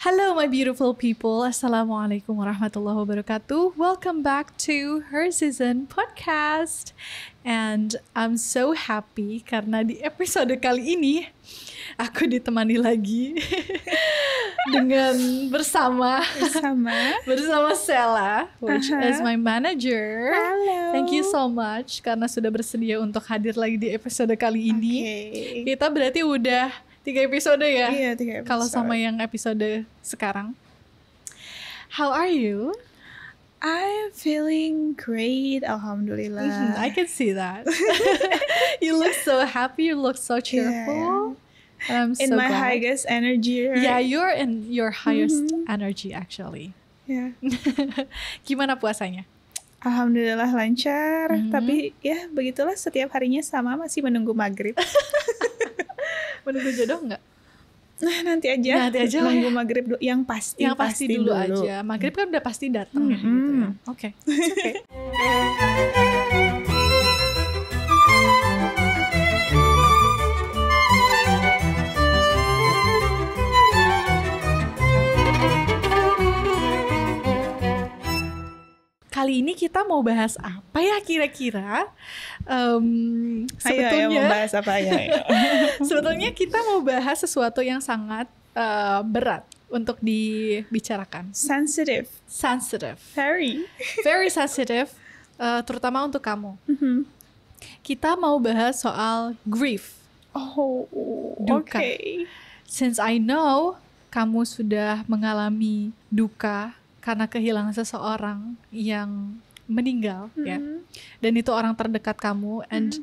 Hello my beautiful people, Assalamualaikum warahmatullahi wabarakatuh. Welcome back to Her Season Podcast. And I'm so happy karena di episode kali ini aku ditemani lagi dengan bersama Sela, which is my manager. Halo. Thank you so much karena sudah bersedia untuk hadir lagi di episode kali ini. Kita berarti udah 3 episode ya? Iya, 3 episode. Kalau sama yang episode sekarang. How are you? I'm feeling great, alhamdulillah. I can see that. You look so happy, you look so cheerful. I'm in so my glad. highest energy, right? Yeah, you're in your highest energy actually. Yeah. Gimana puasanya? Alhamdulillah lancar, tapi ya begitulah setiap harinya sama, masih menunggu maghrib. Menunggu jodoh nggak? Nah, nanti aja ya. nunggu maghrib dulu, yang pasti dulu aja. Maghrib kan udah pasti datang ya gitu ya. Oke. Kali ini kita mau bahas apa ya kira-kira? Sebetulnya mau bahas apa ya? Sebetulnya kita mau bahas sesuatu yang sangat berat untuk dibicarakan. Sensitive. Very sensitive, terutama untuk kamu. Kita mau bahas soal grief. Duka. Okay. Since I know kamu sudah mengalami duka karena kehilangan seseorang yang meninggal, ya. Dan itu orang terdekat kamu. And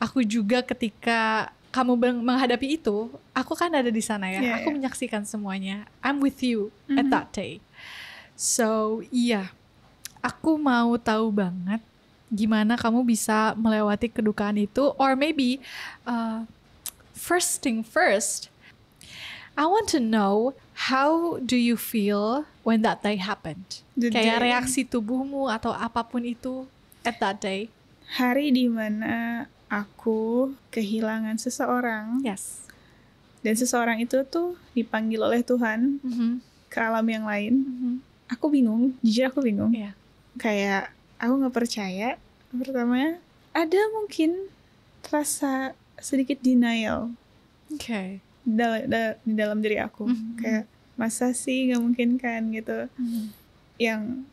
aku juga ketika kamu menghadapi itu, aku kan ada di sana ya. Yeah, aku menyaksikan semuanya. I'm with you at that day. So, iya. Aku mau tahu banget gimana kamu bisa melewati kedukaan itu. Or maybe, first thing first, I want to know how do you feel when that day happened? Kayak reaksi tubuhmu atau apapun itu at that day. Hari di mana aku kehilangan seseorang. Yes. Dan seseorang itu tuh dipanggil oleh Tuhan ke alam yang lain. Aku bingung, jujur aku bingung. Yeah. Kayak aku nggak percaya. Pertama, ada mungkin rasa sedikit denial. Okay. Di dalam diri aku. Kayak masa sih nggak mungkin kan gitu. Yang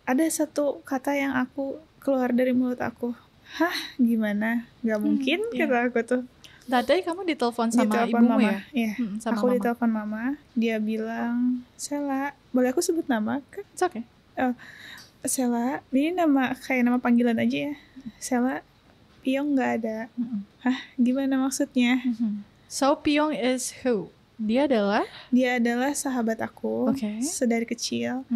ada satu kata yang aku keluar dari mulut aku. Hah, gimana? Nggak mungkin kata aku tuh. That day kamu ditelepon sama ibumu mama. Ya? Sama aku ditelepon mama. Dia bilang, Sela, boleh aku sebut nama kan? It's okay. Sela, ini kayak nama panggilan aja ya. Sela, Piong nggak ada. Hah, gimana maksudnya? So Piong is who? Dia adalah sahabat aku. Sedari kecil.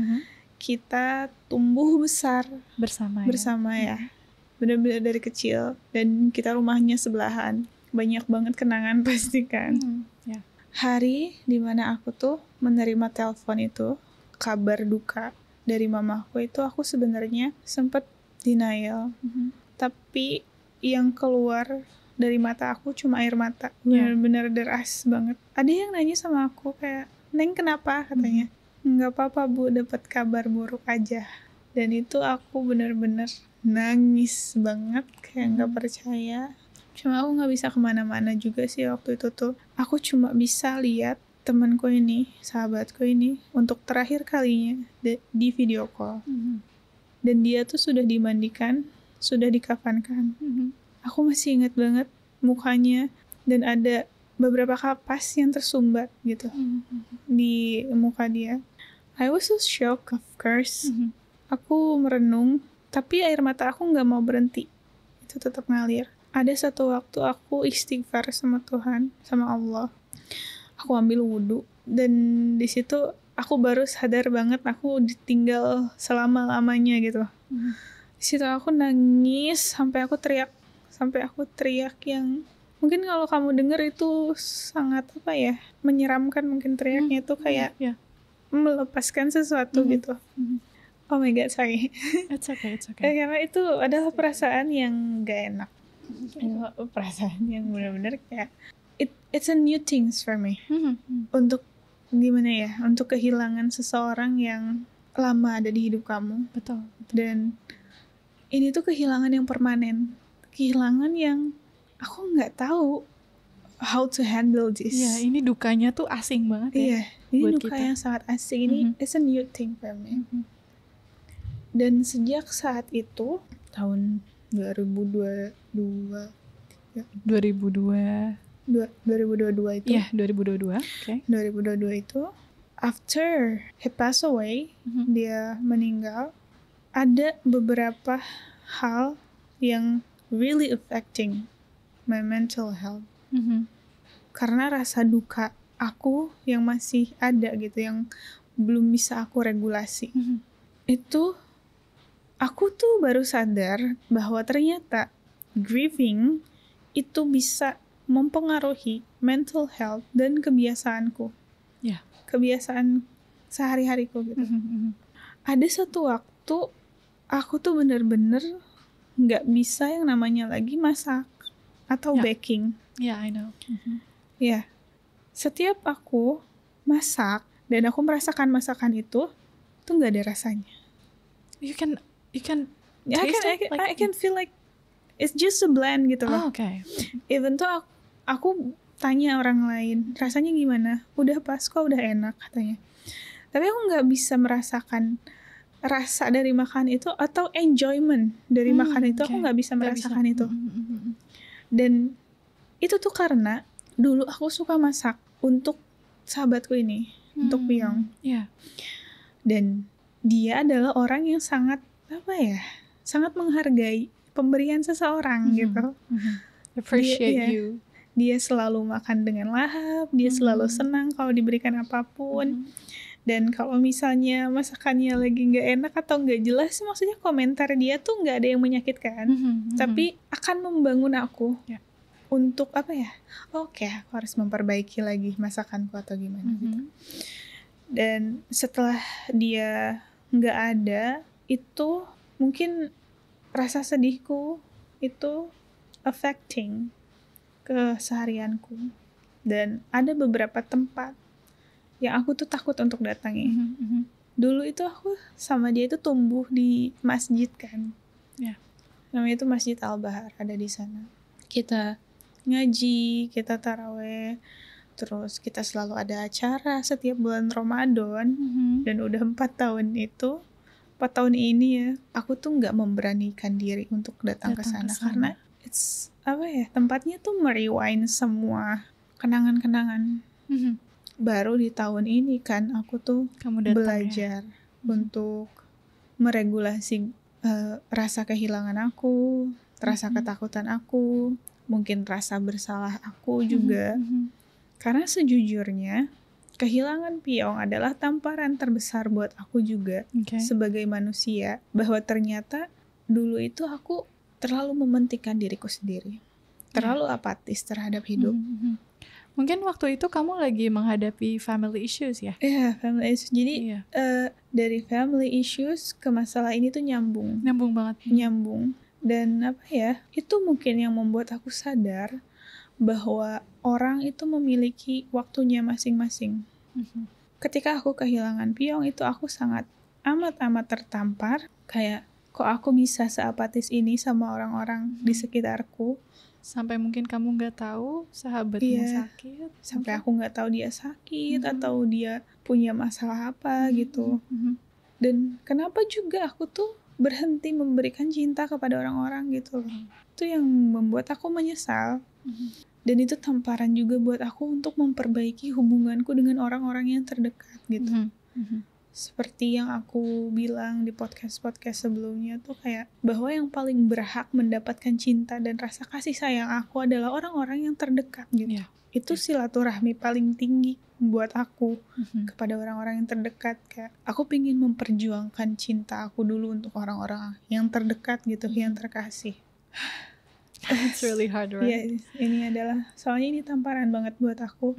Kita tumbuh besar bersama ya. Benar-benar dari kecil. Dan kita rumahnya sebelahan. Banyak banget kenangan pasti kan. Yeah. Hari dimana aku tuh menerima telepon itu, kabar duka dari mamaku itu, aku sebenarnya sempat denial. Tapi yang keluar dari mata aku cuma air mata. Benar-benar deras banget. Ada yang nanya sama aku kayak, Neng kenapa? Katanya. Nggak apa-apa bu, dapat kabar buruk aja. Dan itu aku benar-benar nangis banget. Kayak nggak percaya. Cuma aku nggak bisa kemana-mana juga sih waktu itu tuh. Aku cuma bisa lihat temanku ini, sahabatku ini, untuk terakhir kalinya di video call. Dan dia tuh sudah dimandikan, sudah dikafankan. Aku masih ingat banget mukanya, dan ada beberapa kapas yang tersumbat gitu di muka dia. I was so shocked, of course. Aku merenung, tapi air mata aku nggak mau berhenti. Itu tetap ngalir. Ada satu waktu aku istighfar sama Tuhan, sama Allah. Aku ambil wudhu, dan di situ aku baru sadar banget aku ditinggal selama-lamanya gitu. Di situ aku nangis sampai aku teriak yang mungkin kalau kamu dengar itu sangat menyeramkan, mungkin teriaknya itu kayak melepaskan sesuatu gitu. Oh my god, sorry. It's okay. Karena itu adalah perasaan yang gak enak. Perasaan yang benar-benar kayak it's a new things for me. Untuk gimana ya, untuk kehilangan seseorang yang lama ada di hidup kamu. Betul. Dan ini tuh kehilangan yang permanen, kehilangan yang aku nggak tahu how to handle this. Iya, ini dukanya tuh asing banget ya. Iya, ini buat duka kita. yang sangat asing. Ini it's a new thing for me. Dan sejak saat itu, tahun 2022 itu. Iya, 2022. Oke. 2022 itu, after he passed away, dia meninggal, ada beberapa hal yang really affecting my mental health. Karena rasa duka aku yang masih ada gitu, yang belum bisa aku regulasi. Itu aku tuh baru sadar bahwa ternyata grieving itu bisa mempengaruhi mental health dan kebiasaanku. Ya. Kebiasaan sehari-hariku gitu. Ada satu waktu aku tuh bener-bener nggak bisa yang namanya lagi masak atau baking. Yeah, I know. Ya, setiap aku masak dan aku merasakan masakan itu tuh nggak ada rasanya. You can I can feel like it's just a blend gitu loh. Oh, okay. Even tuh aku tanya orang lain rasanya gimana, udah pas kok, udah enak katanya. Tapi aku nggak bisa merasakan rasa dari makan itu atau enjoyment dari makan itu. Aku nggak bisa merasakan itu. Dan itu tuh karena dulu aku suka masak untuk sahabatku ini, untuk Pyong. Yeah. Dan dia adalah orang yang sangat sangat menghargai pemberian seseorang gitu. Appreciate you. Dia selalu makan dengan lahap, dia selalu senang kalau diberikan apapun. Dan kalau misalnya masakannya lagi nggak enak atau nggak jelas, maksudnya komentar dia tuh nggak ada yang menyakitkan, tapi akan membangun aku untuk oke, aku harus memperbaiki lagi masakanku atau gimana gitu. Dan setelah dia nggak ada, itu mungkin rasa sedihku itu affecting keseharianku. Dan ada beberapa tempat yang aku tuh takut untuk datangi. Dulu itu aku sama dia itu tumbuh di masjid kan. Yeah. Namanya itu Masjid Al-Bahar, ada di sana. Kita ngaji, kita taraweh, terus kita selalu ada acara setiap bulan Ramadan. Dan udah 4 tahun ini ya, aku tuh nggak memberanikan diri untuk datang ke sana karena it's tempatnya tuh merewind semua kenangan-kenangan. Baru di tahun ini kan aku tuh belajar untuk meregulasi rasa kehilangan aku, rasa ketakutan aku, mungkin rasa bersalah aku juga. Karena sejujurnya kehilangan Pyong adalah tamparan terbesar buat aku juga sebagai manusia, bahwa ternyata dulu itu aku terlalu mementingkan diriku sendiri, terlalu apatis terhadap hidup. Mungkin waktu itu kamu lagi menghadapi family issues ya? Iya, family issues. Jadi dari family issues ke masalah ini tuh nyambung. Nyambung banget. Nyambung. Dan itu mungkin yang membuat aku sadar bahwa orang itu memiliki waktunya masing-masing. Ketika aku kehilangan Pyong itu aku sangat amat tertampar. Kayak, kok aku bisa seapatis ini sama orang-orang di sekitarku. Sampai mungkin kamu nggak tahu sahabatnya sakit. Sampai aku nggak tahu dia sakit atau dia punya masalah apa gitu. Dan kenapa juga aku tuh berhenti memberikan cinta kepada orang-orang gitu loh. Itu yang membuat aku menyesal. Dan itu tamparan juga buat aku untuk memperbaiki hubunganku dengan orang-orang yang terdekat gitu. Seperti yang aku bilang di podcast-podcast sebelumnya tuh kayak bahwa yang paling berhak mendapatkan cinta dan rasa kasih sayang aku adalah orang-orang yang terdekat gitu. Itu silaturahmi paling tinggi buat aku kepada orang-orang yang terdekat. Kayak aku pingin memperjuangkan cinta aku dulu untuk orang-orang yang terdekat gitu, yang terkasih. It's really hard, right? Ini adalah, soalnya ini tamparan banget buat aku.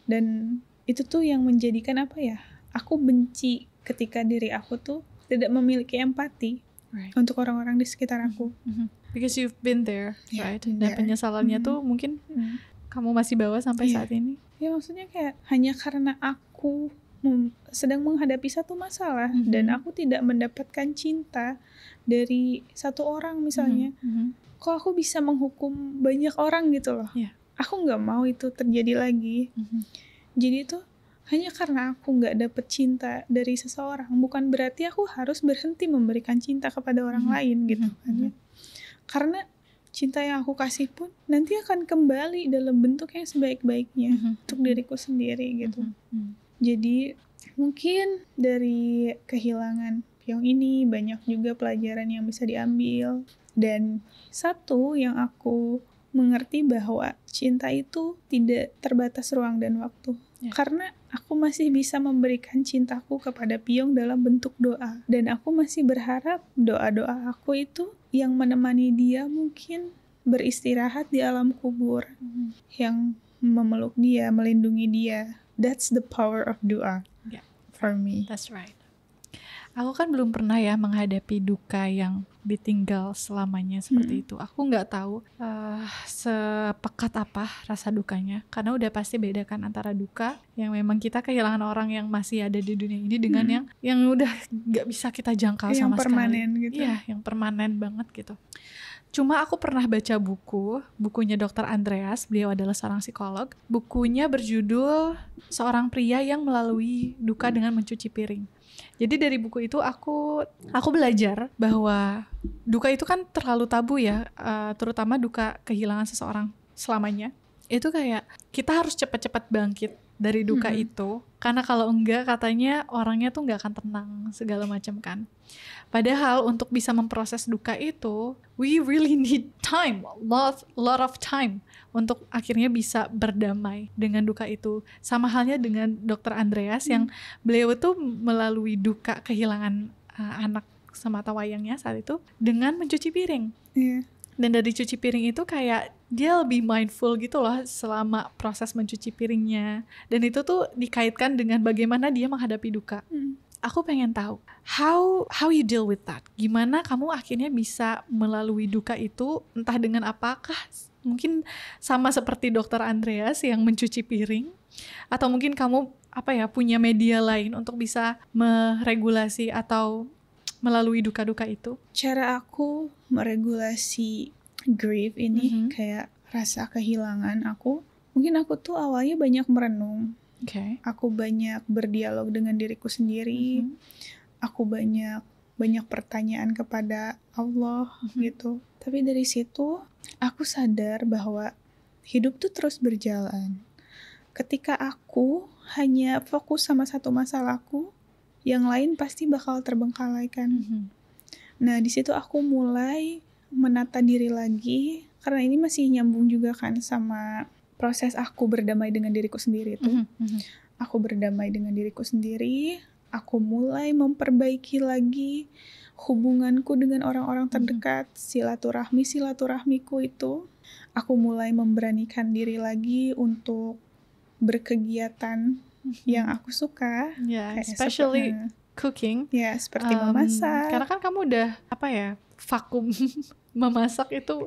Dan itu tuh yang menjadikan aku benci ketika diri aku tuh tidak memiliki empati untuk orang-orang di sekitar aku. Because you've been there, right? Dan penyesalannya tuh mungkin kamu masih bawa sampai saat ini. Ya maksudnya kayak hanya karena aku aku sedang menghadapi satu masalah dan aku tidak mendapatkan cinta dari satu orang misalnya, kok aku bisa menghukum banyak orang gitu loh. Aku nggak mau itu terjadi lagi. Jadi itu hanya karena aku nggak dapet cinta dari seseorang, bukan berarti aku harus berhenti memberikan cinta kepada orang lain gitu kan ya. Karena cinta yang aku kasih pun nanti akan kembali dalam bentuk yang sebaik-baiknya untuk diriku sendiri gitu. Jadi mungkin dari kehilangan Pyong ini banyak juga pelajaran yang bisa diambil. Dan satu yang aku mengerti bahwa cinta itu tidak terbatas ruang dan waktu. Karena aku masih bisa memberikan cintaku kepada Pyong dalam bentuk doa. Dan aku masih berharap doa-doa aku itu yang menemani dia mungkin beristirahat di alam kubur. Yang memeluk dia, melindungi dia. That's the power of doa for me. That's right. Aku kan belum pernah ya menghadapi duka yang ditinggal selamanya seperti itu. Aku nggak tahu sepekat apa rasa dukanya, karena udah pasti bedakan antara duka yang memang kita kehilangan orang yang masih ada di dunia ini dengan yang udah nggak bisa kita jangkau sama sekali. Yang permanen gitu. Iya, yang permanen banget gitu. Cuma aku pernah baca bukunya Dr. Andreas, beliau adalah seorang psikolog. Bukunya berjudul Seorang Pria yang Melalui Duka dengan Mencuci Piring. Jadi dari buku itu aku belajar bahwa duka itu kan terlalu tabu ya, terutama duka kehilangan seseorang selamanya. Itu kayak kita harus cepat-cepat bangkit dari duka itu, karena kalau enggak katanya orangnya tuh enggak akan tenang segala macam kan. Padahal untuk bisa memproses duka itu, we really need time, lot of time untuk akhirnya bisa berdamai dengan duka itu. Sama halnya dengan Dr. Andreas yang beliau tuh melalui duka kehilangan anak sematawayangnya saat itu dengan mencuci piring. Dan dari cuci piring itu kayak dia lebih mindful gitu loh selama proses mencuci piringnya. Dan itu tuh dikaitkan dengan bagaimana dia menghadapi duka. Aku pengen tahu how you deal with that. Gimana kamu akhirnya bisa melalui duka itu, entah dengan apakah mungkin sama seperti Dr. Andreas yang mencuci piring, atau mungkin kamu punya media lain untuk bisa meregulasi atau melalui duka-duka itu. Cara aku meregulasi grief ini kayak rasa kehilangan aku, mungkin aku tuh awalnya banyak merenung. Aku banyak berdialog dengan diriku sendiri. Aku banyak pertanyaan kepada Allah gitu. Tapi dari situ aku sadar bahwa hidup tuh terus berjalan. Ketika aku hanya fokus sama satu masalahku, yang lain pasti bakal terbengkalaikan. Nah, di situ aku mulai menata diri lagi, karena ini masih nyambung juga kan sama proses aku berdamai dengan diriku sendiri itu. Aku berdamai dengan diriku sendiri, aku mulai memperbaiki lagi hubunganku dengan orang-orang terdekat, silaturahmiku itu. Aku mulai memberanikan diri lagi untuk berkegiatan yang aku suka, especially cooking. Seperti memasak. Karena kan kamu udah vakum memasak itu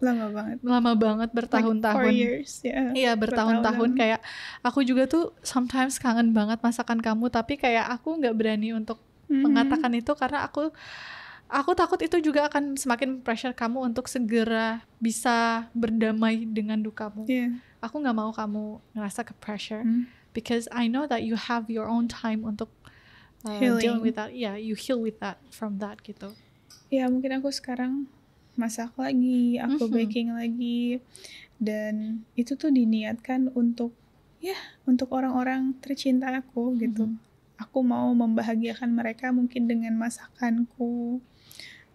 lama banget bertahun-tahun. Like 4 years, Iya, bertahun-tahun. Kayak aku juga tuh sometimes kangen banget masakan kamu, tapi kayak aku nggak berani untuk mengatakan itu karena aku takut itu juga akan semakin pressure kamu untuk segera bisa berdamai dengan dukamu. Aku nggak mau kamu ngerasa ke pressure. Because I know that you have your own time untuk dealing with that. You heal with that, from that gitu. Mungkin aku sekarang masak lagi, aku baking lagi, dan itu tuh diniatkan untuk orang-orang tercinta aku gitu. Aku mau membahagiakan mereka mungkin dengan masakanku,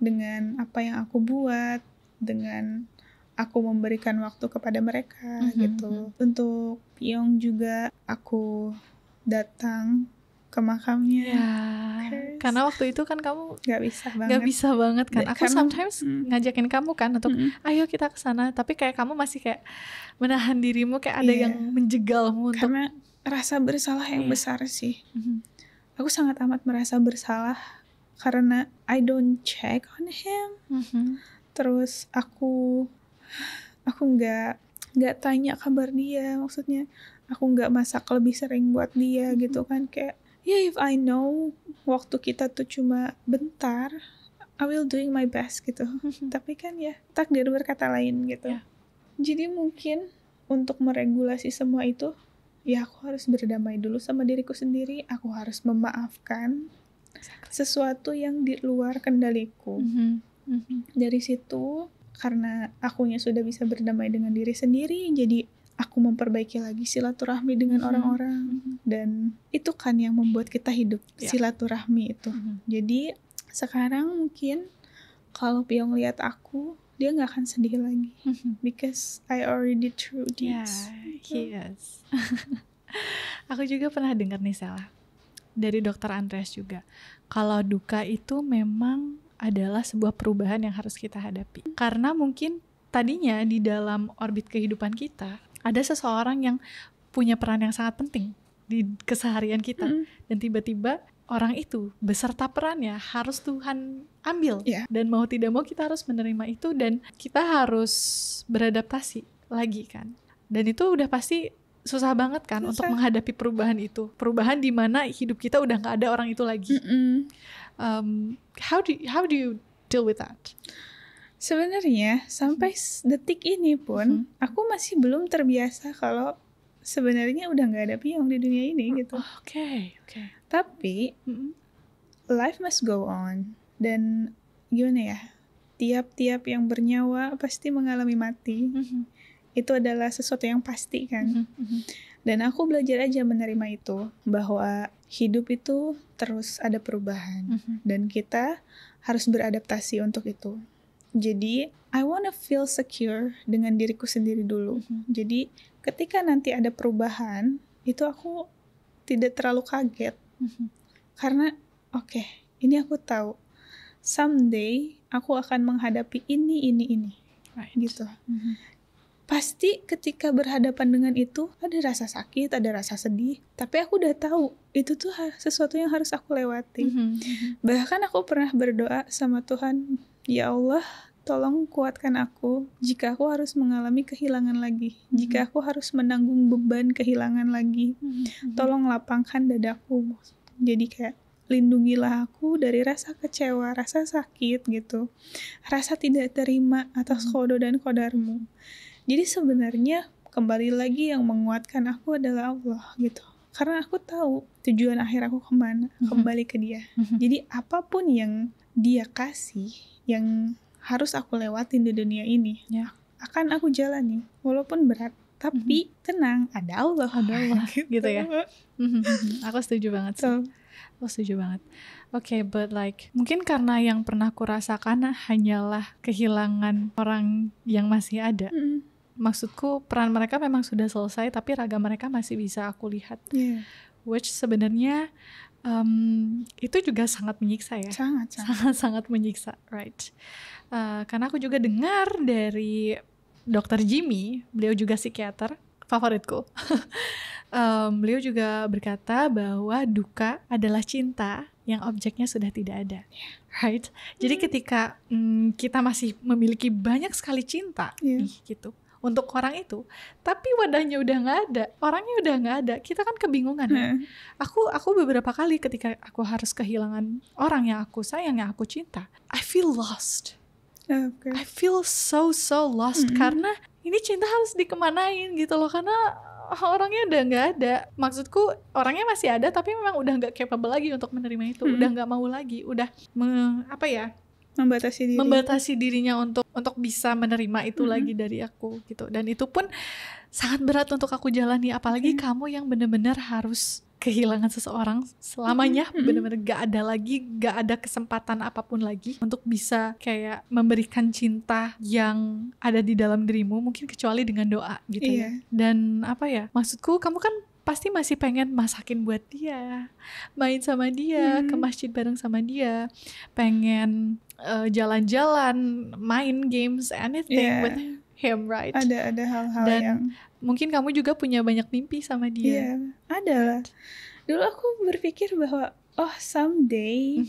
dengan apa yang aku buat, dengan aku memberikan waktu kepada mereka gitu. Untuk Pyong juga aku datang ke makamnya. Karena waktu itu kan kamu gak bisa banget kan. Aku sometimes ngajakin kamu kan untuk ayo kita ke sana, tapi kayak kamu masih kayak menahan dirimu, kayak ada yang menjegalmu karena rasa bersalah yang besar sih. Aku sangat amat merasa bersalah karena I don't check on him. Terus aku nggak tanya kabar dia, maksudnya aku nggak masak lebih sering buat dia gitu kan. Kayak if I know waktu kita tuh cuma bentar, I will doing my best gitu. Tapi kan ya takdir berkata lain gitu. Yeah. Jadi mungkin untuk meregulasi semua itu, ya aku harus berdamai dulu sama diriku sendiri. Aku harus memaafkan sesuatu yang di luar kendaliku. Dari situ, karena akunya sudah bisa berdamai dengan diri sendiri, jadi aku memperbaiki lagi silaturahmi dengan orang-orang. Dan itu kan yang membuat kita hidup, silaturahmi itu. Jadi sekarang mungkin kalau Pyong lihat aku, dia gak akan sedih lagi. Because I already through this. Yes. Aku juga pernah dengar nih Sela, dari Dr. Andreas juga, kalau duka itu memang adalah sebuah perubahan yang harus kita hadapi. Karena mungkin tadinya di dalam orbit kehidupan kita ada seseorang yang punya peran yang sangat penting di keseharian kita, dan tiba-tiba orang itu beserta perannya harus Tuhan ambil, dan mau tidak mau kita harus menerima itu, dan kita harus beradaptasi lagi kan. Dan itu udah pasti susah banget kan untuk menghadapi perubahan itu, perubahan di mana hidup kita udah nggak ada orang itu lagi. How do you deal with that? Sebenarnya sampai detik ini pun aku masih belum terbiasa kalau sebenarnya udah nggak ada Pyong di dunia ini gitu. Oke. Tapi life must go on, dan gimana ya? Tiap-tiap yang bernyawa pasti mengalami mati. Itu adalah sesuatu yang pasti kan. Dan aku belajar aja menerima itu, bahwa hidup itu terus ada perubahan, dan kita harus beradaptasi untuk itu. Jadi I wanna feel secure dengan diriku sendiri dulu. Jadi ketika nanti ada perubahan, itu aku tidak terlalu kaget. Karena ini aku tahu someday aku akan menghadapi ini. Right. Gitu. Pasti ketika berhadapan dengan itu ada rasa sakit, ada rasa sedih, tapi aku udah tahu itu tuh sesuatu yang harus aku lewati. Bahkan aku pernah berdoa sama Tuhan, ya Allah, tolong kuatkan aku jika aku harus mengalami kehilangan lagi, jika aku harus menanggung beban kehilangan lagi. Tolong lapangkan dadaku. Jadi kayak lindungilah aku dari rasa kecewa, rasa sakit gitu, rasa tidak terima atas qada dan qadarmu. Jadi sebenarnya kembali lagi yang menguatkan aku adalah Allah gitu. Karena aku tahu tujuan akhir aku kemana, kembali ke Dia. Jadi apapun yang Dia kasih, yang harus aku lewatin di dunia ini, akan aku jalani, walaupun berat. Tapi tenang, ada Allah gitu ya. Aku setuju banget sih. Aku setuju banget. But like mungkin karena yang pernah aku rasakan hanyalah kehilangan orang yang masih ada. Maksudku peran mereka memang sudah selesai, tapi raga mereka masih bisa aku lihat. Which sebenarnya itu juga sangat menyiksa ya. Sangat menyiksa, right? Karena aku juga dengar dari Dr. Jimmy, beliau juga psikiater favoritku. Beliau juga berkata bahwa duka adalah cinta yang objeknya sudah tidak ada, right? Jadi ketika kita masih memiliki banyak sekali cinta, gitu, untuk orang itu, tapi wadahnya udah nggak ada, orangnya udah nggak ada, kita kan kebingungan. Aku beberapa kali ketika aku harus kehilangan orang yang aku sayang, yang aku cinta, I feel lost. I feel so lost, karena ini cinta harus dikemanain gitu loh, karena orangnya udah nggak ada. Maksudku orangnya masih ada, tapi memang udah nggak capable lagi untuk menerima itu, udah nggak mau lagi, udah membatasi dirinya untuk bisa menerima itu lagi dari aku gitu. Dan itu pun sangat berat untuk aku jalani, apalagi kamu yang benar-benar harus kehilangan seseorang selamanya, benar-benar gak ada lagi, gak ada kesempatan apapun lagi untuk bisa kayak memberikan cinta yang ada di dalam dirimu, mungkin kecuali dengan doa gitu ya. Dan maksudku kamu kan pasti masih pengen masakin buat dia, main sama dia, ke masjid bareng sama dia, pengen jalan-jalan, main games, anything with him, right? Ada hal-hal dan yang mungkin kamu juga punya banyak mimpi sama dia. Ada lah. Dulu aku berpikir bahwa someday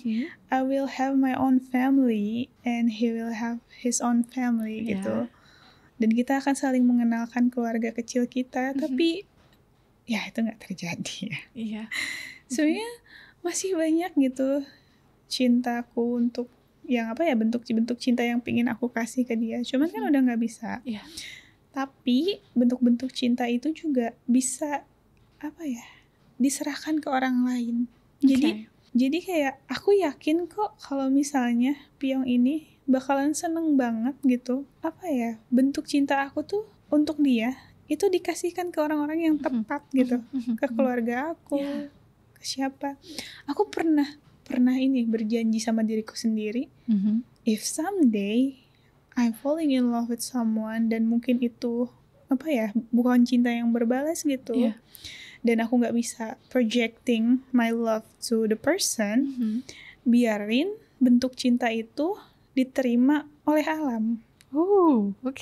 I will have my own family and he will have his own family gitu. Dan kita akan saling mengenalkan keluarga kecil kita. Tapi ya itu nggak terjadi ya. Iya. Sebenarnya masih banyak gitu cintaku untuk yang apa ya, bentuk-bentuk cinta yang pingin aku kasih ke dia. Cuman kan udah nggak bisa. Iya. Tapi bentuk-bentuk cinta itu juga bisa apa ya, diserahkan ke orang lain. Jadi kayak aku yakin kok kalau misalnya Pyong ini bakalan seneng banget gitu. Apa ya, bentuk cinta aku tuh untuk dia itu dikasihkan ke orang-orang yang tepat gitu. Ke keluarga aku, ke siapa. Aku pernah ini berjanji sama diriku sendiri, if someday I'm falling in love with someone dan mungkin itu apa ya, bukan cinta yang berbalas gitu, dan aku nggak bisa projecting my love to the person, biarin bentuk cinta itu diterima oleh alam.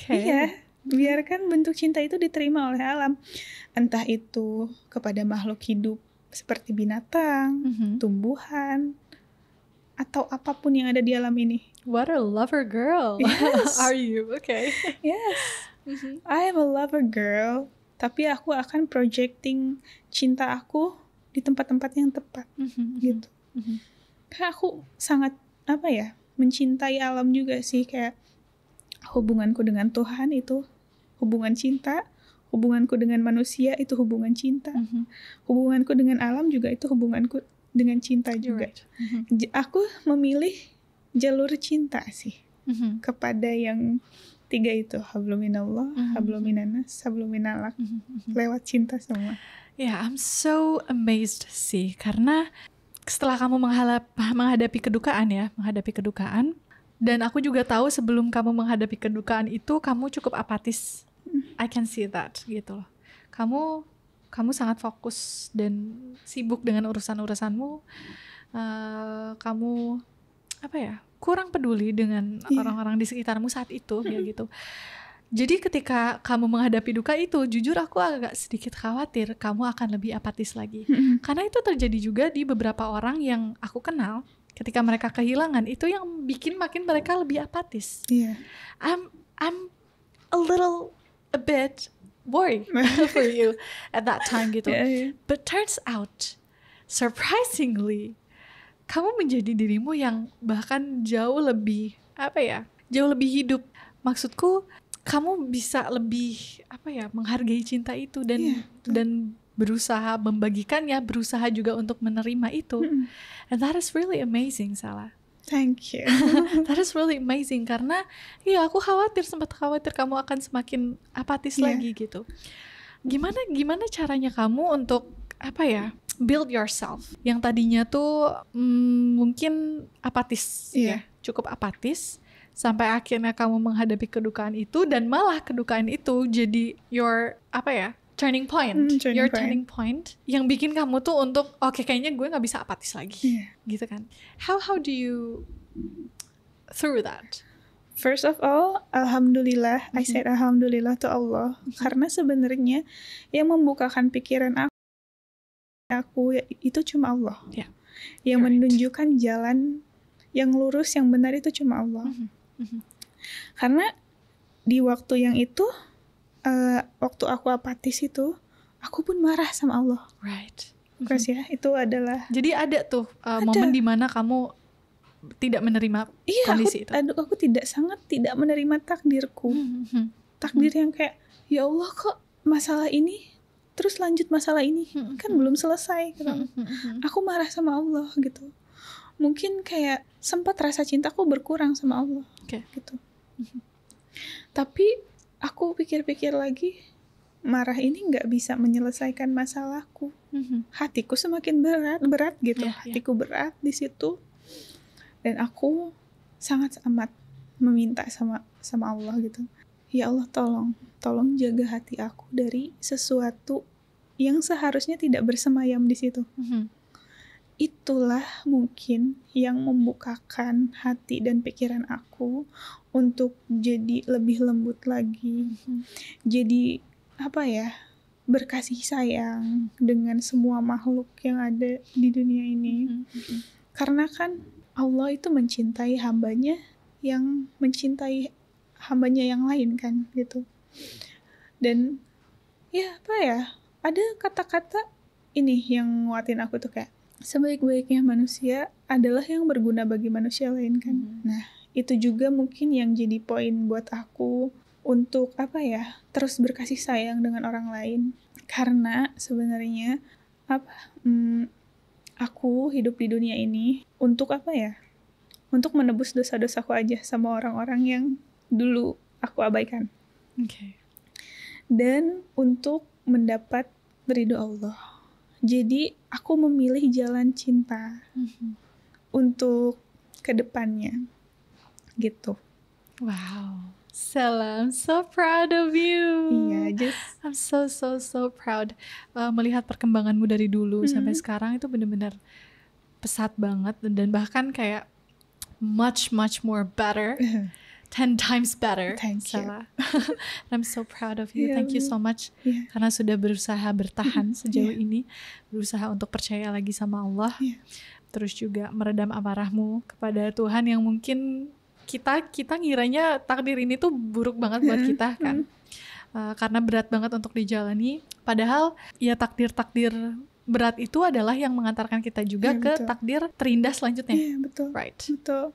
Iya, biarkan bentuk cinta itu diterima oleh alam, entah itu kepada makhluk hidup seperti binatang, tumbuhan, atau apapun yang ada di alam ini. What a lover girl. Yes. Are you? Okay. Yes. I am a lover girl. Tapi aku akan projecting cinta aku di tempat-tempat yang tepat. Gitu. Karena aku sangat apa ya, mencintai alam juga sih. Kayak hubunganku dengan Tuhan itu hubungan cinta. Hubunganku dengan manusia itu hubungan cinta. Hubunganku dengan alam juga itu hubunganku dengan cinta juga. Aku memilih jalur cinta sih kepada yang 3 itu, hablum minallah, hablum minanas, hablum minallah, lewat cinta semua. Yeah, I'm so amazed sih, karena setelah kamu menghadapi kedukaan, dan aku juga tahu sebelum kamu menghadapi kedukaan itu kamu cukup apatis. I can see that gitu loh. Kamu sangat fokus dan sibuk dengan urusan-urusanmu. Kamu apa ya, kurang peduli dengan orang-orang di sekitarmu saat itu, ya gitu. Jadi ketika kamu menghadapi duka itu, jujur aku agak sedikit khawatir kamu akan lebih apatis lagi. Karena itu terjadi juga di beberapa orang yang aku kenal. Ketika mereka kehilangan, itu yang bikin makin mereka lebih apatis. I'm a bit worried for you at that time gitu. But turns out, surprisingly, kamu menjadi dirimu yang bahkan jauh lebih hidup. Maksudku, kamu bisa lebih menghargai cinta itu dan berusaha membagikannya, berusaha juga untuk menerima itu. And that is really amazing, Salah. Thank you. That is really amazing, karena aku sempat khawatir kamu akan semakin apatis lagi gitu. Gimana caranya kamu untuk build yourself yang tadinya tuh mungkin apatis, cukup apatis, sampai akhirnya kamu menghadapi kedukaan itu, dan malah kedukaan itu jadi your turning point, turning point yang bikin kamu tuh untuk kayaknya gue nggak bisa apatis lagi, gitu kan? How do you through that? First of all, alhamdulillah, I said alhamdulillah to Allah, karena sebenarnya yang membukakan pikiran aku itu cuma Allah, yang menunjukkan jalan yang lurus yang benar itu cuma Allah. Karena di waktu yang itu, waktu aku apatis itu, aku pun marah sama Allah. Right. Terus itu adalah. Jadi ada tuh momen dimana kamu tidak menerima kondisi itu. Aku sangat tidak menerima takdirku. Takdir yang kayak, ya Allah kok masalah ini, terus lanjut masalah ini, kan belum selesai. Gitu. Aku marah sama Allah gitu. Mungkin kayak sempat rasa cintaku berkurang sama Allah. Gitu. Tapi aku pikir-pikir lagi, marah ini nggak bisa menyelesaikan masalahku. Hatiku semakin berat gitu. Hatiku berat di situ, dan aku sangat amat meminta sama Allah gitu. Ya Allah, tolong jaga hati aku dari sesuatu yang seharusnya tidak bersemayam di situ. Itulah mungkin yang membukakan hati dan pikiran aku untuk jadi lebih lembut lagi. Jadi berkasih sayang dengan semua makhluk yang ada di dunia ini. Karena kan Allah itu mencintai hambanya yang mencintai hambanya yang lain kan gitu. Dan ada kata-kata ini yang nguatin aku tuh kayak sebaik-baiknya manusia adalah yang berguna bagi manusia lain kan. Nah, itu juga mungkin yang jadi poin buat aku untuk terus berkasih sayang dengan orang lain. Karena sebenarnya aku hidup di dunia ini untuk untuk menebus dosa-dosaku aja sama orang-orang yang dulu aku abaikan. Okay. Dan untuk mendapat ridho Allah. Jadi aku memilih jalan cinta untuk kedepannya gitu. Wow, Stella, I'm so proud of you. Iya, I'm so proud. Melihat perkembanganmu dari dulu sampai sekarang itu benar-benar pesat banget, dan bahkan kayak much more better. 10 times better. Thank you. I'm so proud of you. Yeah, Thank you so much karena sudah berusaha bertahan sejauh ini, berusaha untuk percaya lagi sama Allah. Terus juga meredam amarahmu kepada Tuhan yang mungkin kita ngiranya takdir ini tuh buruk banget buat kita kan. Karena berat banget untuk dijalani, padahal ya takdir berat itu adalah yang mengantarkan kita juga ke betul. takdir terindah selanjutnya. Iya, betul. Right. Betul.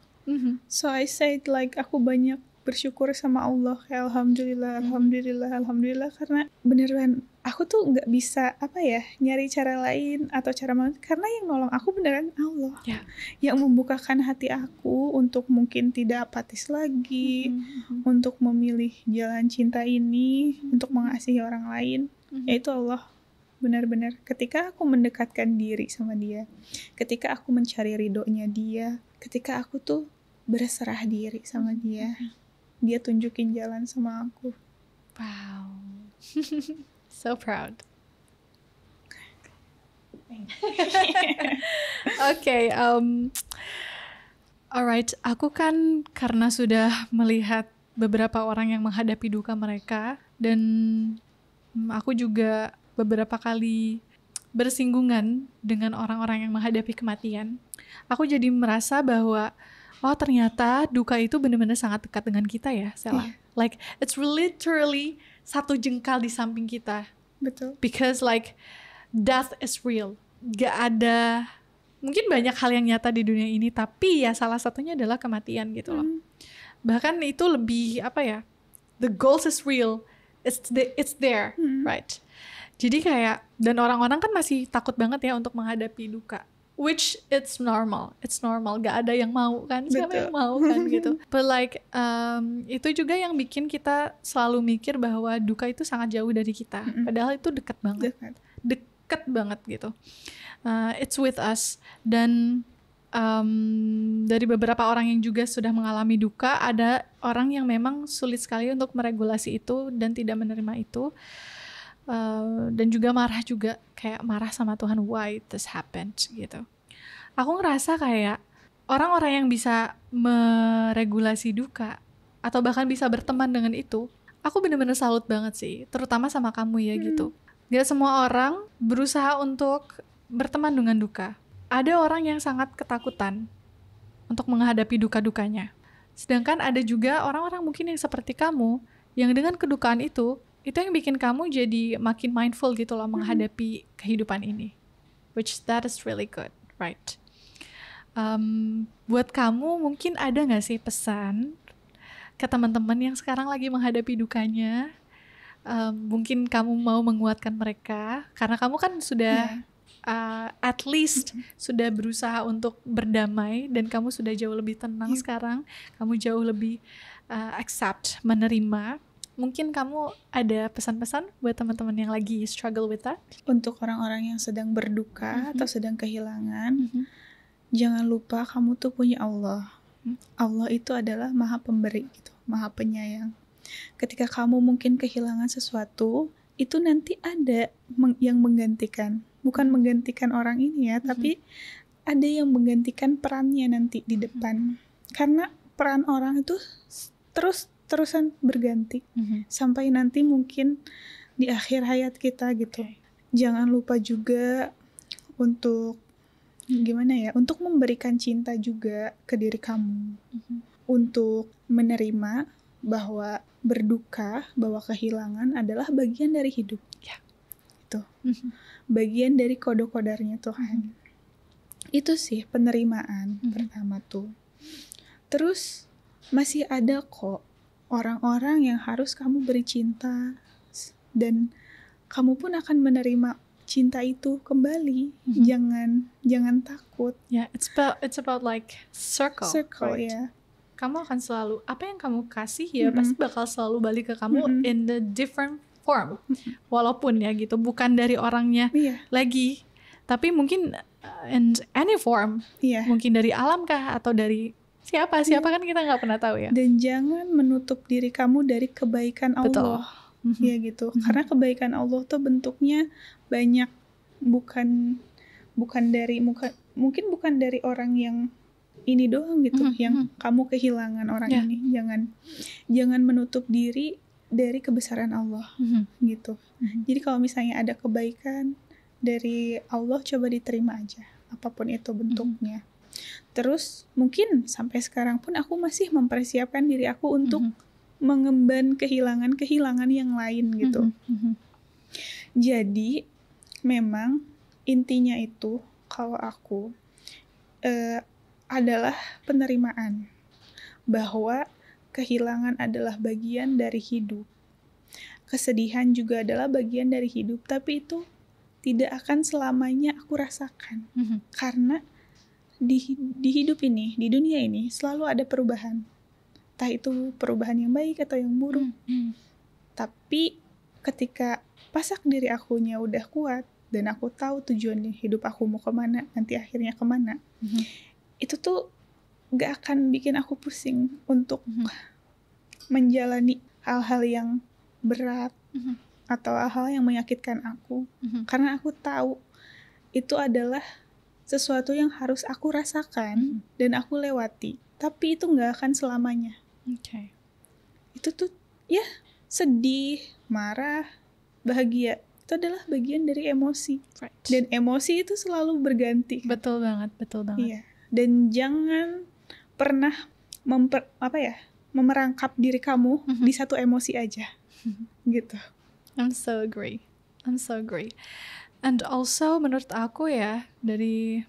So I said aku banyak bersyukur sama Allah, kayak alhamdulillah karena beneran aku tuh nggak bisa nyari cara lain atau cara mana, karena yang nolong aku beneran Allah. Yang membukakan hati aku untuk mungkin tidak apatis lagi, untuk memilih jalan cinta ini, untuk mengasihi orang lain, yaitu Allah. Benar-benar ketika aku mendekatkan diri sama Dia, ketika aku mencari ridhonya Dia, ketika aku tuh berserah diri sama Dia, Dia tunjukin jalan sama aku. Wow. So proud. Okay, alright, aku kan karena sudah melihat beberapa orang yang menghadapi duka mereka, dan aku juga beberapa kali bersinggungan dengan orang-orang yang menghadapi kematian. Aku jadi merasa bahwa ternyata duka itu benar-benar sangat dekat dengan kita ya, Stella. Like it's literally satu jengkal di samping kita. Betul. Because death is real. Gak ada, mungkin banyak hal yang nyata di dunia ini, tapi ya salah satunya adalah kematian gitu loh. Bahkan itu lebih the ghost is real. It's there, right? Jadi kayak, dan orang-orang kan masih takut banget ya untuk menghadapi duka. Which it's normal, gak ada yang mau kan, siapa yang mau kan gitu. But itu juga yang bikin kita selalu mikir bahwa duka itu sangat jauh dari kita, padahal itu dekat banget gitu. It's with us. Dan dari beberapa orang yang juga sudah mengalami duka, ada orang yang memang sulit sekali untuk meregulasi itu dan tidak menerima itu. Dan juga kayak marah sama Tuhan, why this happened gitu. Aku ngerasa kayak orang-orang yang bisa meregulasi duka atau bahkan bisa berteman dengan itu, aku bener-bener salut banget sih, terutama sama kamu ya gitu. Gak semua orang berusaha untuk berteman dengan duka. Ada orang yang sangat ketakutan untuk menghadapi duka-dukanya, sedangkan ada juga orang-orang mungkin yang seperti kamu, yang dengan kedukaan itu yang bikin kamu jadi makin mindful gitu loh menghadapi kehidupan ini, which that is really good, right? Buat kamu mungkin ada nggak sih pesan ke teman-teman yang sekarang lagi menghadapi dukanya? Mungkin kamu mau menguatkan mereka karena kamu kan sudah at least sudah berusaha untuk berdamai, dan kamu sudah jauh lebih tenang sekarang, kamu jauh lebih accept, menerima. Mungkin kamu ada pesan-pesan buat teman-teman yang lagi struggle with that? Untuk orang-orang yang sedang berduka atau sedang kehilangan, jangan lupa kamu tuh punya Allah. Allah itu adalah Maha Pemberi gitu, Maha Penyayang. Ketika kamu mungkin kehilangan sesuatu, itu nanti ada yang menggantikan. Bukan menggantikan orang ini ya, tapi ada yang menggantikan perannya nanti di depan. Karena peran orang itu terusan berganti sampai nanti mungkin di akhir hayat kita gitu. Jangan lupa juga untuk untuk memberikan cinta juga ke diri kamu, untuk menerima bahwa berduka, bahwa kehilangan adalah bagian dari hidup. gitu. Bagian dari kode-kodarnya Tuhan. Itu sih penerimaan pertama tuh. Terus masih ada kok orang-orang yang harus kamu beri cinta, dan kamu pun akan menerima cinta itu kembali. Jangan takut. Yeah, it's about like circle, right? Ya. Kamu akan selalu, apa yang kamu kasih ya pasti bakal selalu balik ke kamu in the different form. Walaupun ya gitu, bukan dari orangnya lagi, tapi mungkin in any form. Mungkin dari alam kah atau dari siapa kan kita nggak pernah tahu ya. Dan jangan menutup diri kamu dari kebaikan Allah. Ya gitu. Karena kebaikan Allah tuh bentuknya banyak, bukan dari orang yang ini doang gitu, yang kamu kehilangan orang ini. Jangan menutup diri dari kebesaran Allah gitu. Jadi kalau misalnya ada kebaikan dari Allah, coba diterima aja, apapun itu bentuknya. Terus mungkin sampai sekarang pun aku masih mempersiapkan diri aku untuk mengemban kehilangan yang lain gitu. Jadi memang intinya itu kalau aku adalah penerimaan bahwa kehilangan adalah bagian dari hidup. Kesedihan juga adalah bagian dari hidup, tapi itu tidak akan selamanya aku rasakan. Karena di hidup ini, di dunia ini selalu ada perubahan. Entah itu perubahan yang baik atau yang buruk. Tapi ketika pasak diri akunya udah kuat dan aku tahu tujuan hidup aku mau kemana, nanti akhirnya kemana, itu tuh gak akan bikin aku pusing untuk menjalani hal-hal yang berat atau hal-hal yang menyakitkan aku. Karena aku tahu itu adalah sesuatu yang harus aku rasakan dan aku lewati. Tapi itu gak akan selamanya. Itu tuh ya sedih, marah, bahagia, itu adalah bagian dari emosi. Dan emosi itu selalu berganti. Betul banget. Iya. Dan jangan pernah memerangkap diri kamu di satu emosi aja. Gitu. I'm so agree. And also menurut aku ya, dari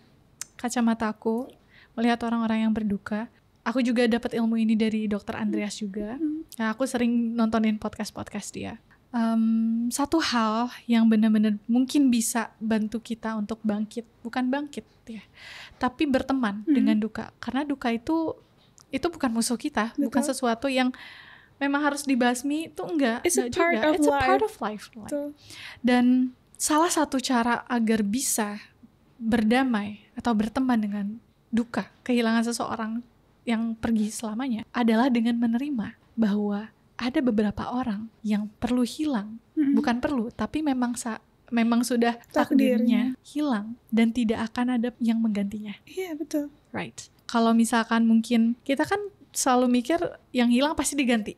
kacamata aku melihat orang-orang yang berduka, aku juga dapat ilmu ini dari Dr. Andreas juga. Nah, aku sering nontonin podcast dia. Satu hal yang benar-benar mungkin bisa bantu kita untuk bukan bangkit ya, tapi berteman dengan duka. Karena duka itu bukan musuh kita. Betul. Bukan sesuatu yang memang harus dibasmi, itu enggak. It's a part of life. Dan salah satu cara agar bisa berdamai atau berteman dengan duka, kehilangan seseorang yang pergi selamanya, adalah dengan menerima bahwa ada beberapa orang yang perlu hilang. Bukan perlu, tapi memang sudah takdirnya hilang dan tidak akan ada yang menggantinya. Iya, betul. Right. Kalau misalkan mungkin kita kan selalu mikir yang hilang pasti diganti.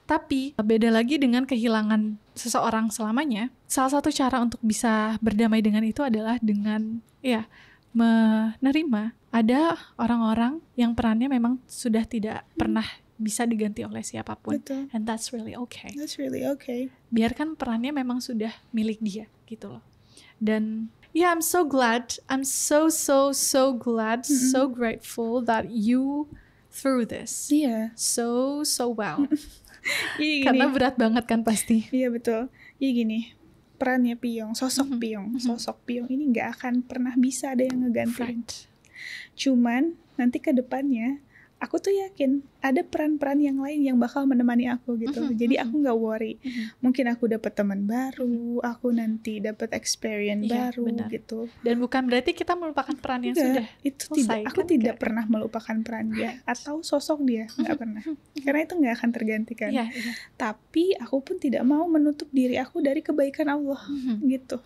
Tapi beda lagi dengan kehilangan seseorang selamanya. Salah satu cara untuk bisa berdamai dengan itu adalah dengan menerima ada orang-orang yang perannya memang sudah tidak pernah bisa diganti oleh siapapun. Betul. And that's really okay. Biarkan perannya memang sudah milik dia gitu loh. Dan I'm so glad. I'm so glad, so grateful that you through this. Iya. So well. Karena berat banget kan pasti. Iya, betul. Iya gini, perannya Piyong, sosok Piyong ini gak akan pernah bisa ada yang ngegantiin. Cuman nanti ke depannya aku tuh yakin ada peran-peran yang lain yang bakal menemani aku gitu. Jadi aku gak worry. Mungkin aku dapat teman baru, aku nanti dapat experience baru. Benar. Gitu. Dan bukan berarti kita melupakan peran yang sudah itu selesai. Aku tidak pernah melupakan peran dia atau sosok dia, gak pernah. Karena itu gak akan tergantikan. Tapi aku pun tidak mau menutup diri aku dari kebaikan Allah gitu.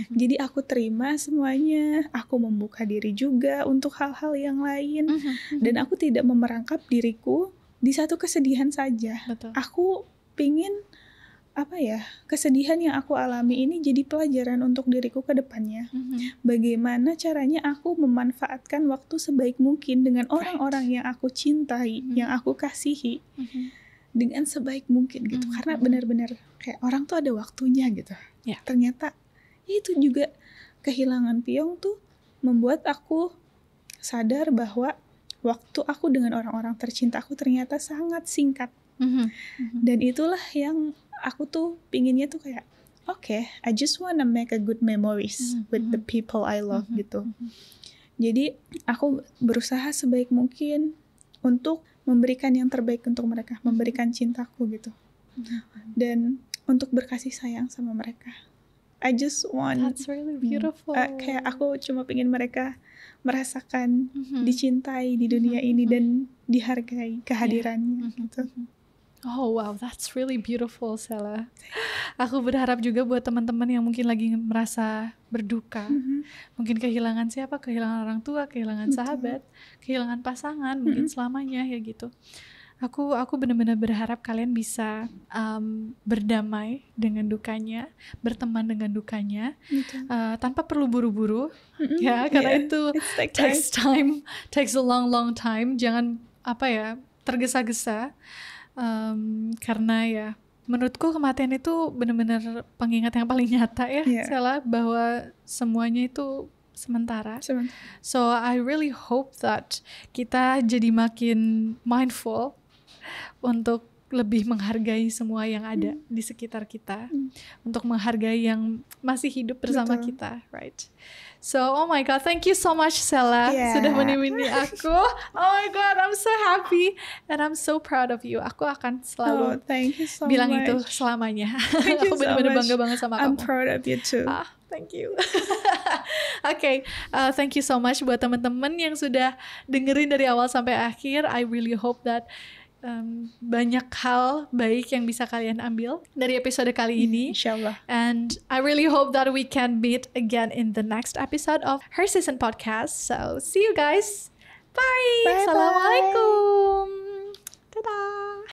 Jadi aku terima semuanya. Aku membuka diri juga untuk hal-hal yang lain. Dan aku tidak merangkap diriku di satu kesedihan saja. Betul. Aku pingin kesedihan yang aku alami ini jadi pelajaran untuk diriku ke depannya. Bagaimana caranya aku memanfaatkan waktu sebaik mungkin dengan orang-orang yang aku cintai, yang aku kasihi. dengan sebaik mungkin gitu. Karena benar-benar kayak orang tuh ada waktunya gitu. Yeah. Ternyata itu juga kehilangan Pyong tuh membuat aku sadar bahwa waktu aku dengan orang-orang tercinta aku ternyata sangat singkat. Dan itulah yang aku tuh pinginnya tuh kayak okay, I just wanna make a good memories with the people I love gitu. Jadi aku berusaha sebaik mungkin untuk memberikan yang terbaik untuk mereka, memberikan cintaku gitu. Dan untuk berkasih sayang sama mereka. I just want That's really beautiful. Kayak aku cuma pengen mereka merasakan dicintai di dunia ini dan dihargai kehadirannya gitu. Oh wow, that's really beautiful, Sela. Aku berharap juga buat teman-teman yang mungkin lagi merasa berduka, mungkin kehilangan siapa, kehilangan orang tua, kehilangan sahabat, kehilangan pasangan, mungkin selamanya ya gitu. Aku benar-benar berharap kalian bisa berdamai dengan dukanya, berteman dengan dukanya, tanpa perlu buru-buru, ya karena itu takes a long time. Jangan tergesa-gesa. Karena ya menurutku kematian itu benar-benar pengingat yang paling nyata ya, Sela, bahwa semuanya itu sementara. So I really hope that kita jadi makin mindful untuk lebih menghargai semua yang ada di sekitar kita, untuk menghargai yang masih hidup bersama kita, right? So, oh my God, thank you so much, Sela, sudah menemani aku. Oh my God, I'm so happy and I'm so proud of you. Aku akan selalu bilang itu selamanya. Aku benar-benar bangga banget sama kamu. I'm proud of you too. Thank you. Okay, thank you so much buat teman-teman yang sudah dengerin dari awal sampai akhir. I really hope that banyak hal baik yang bisa kalian ambil dari episode kali ini. Insyaallah. And I really hope that we can meet again in the next episode of Her Season Podcast. So see you guys. Bye. Bye. Assalamualaikum.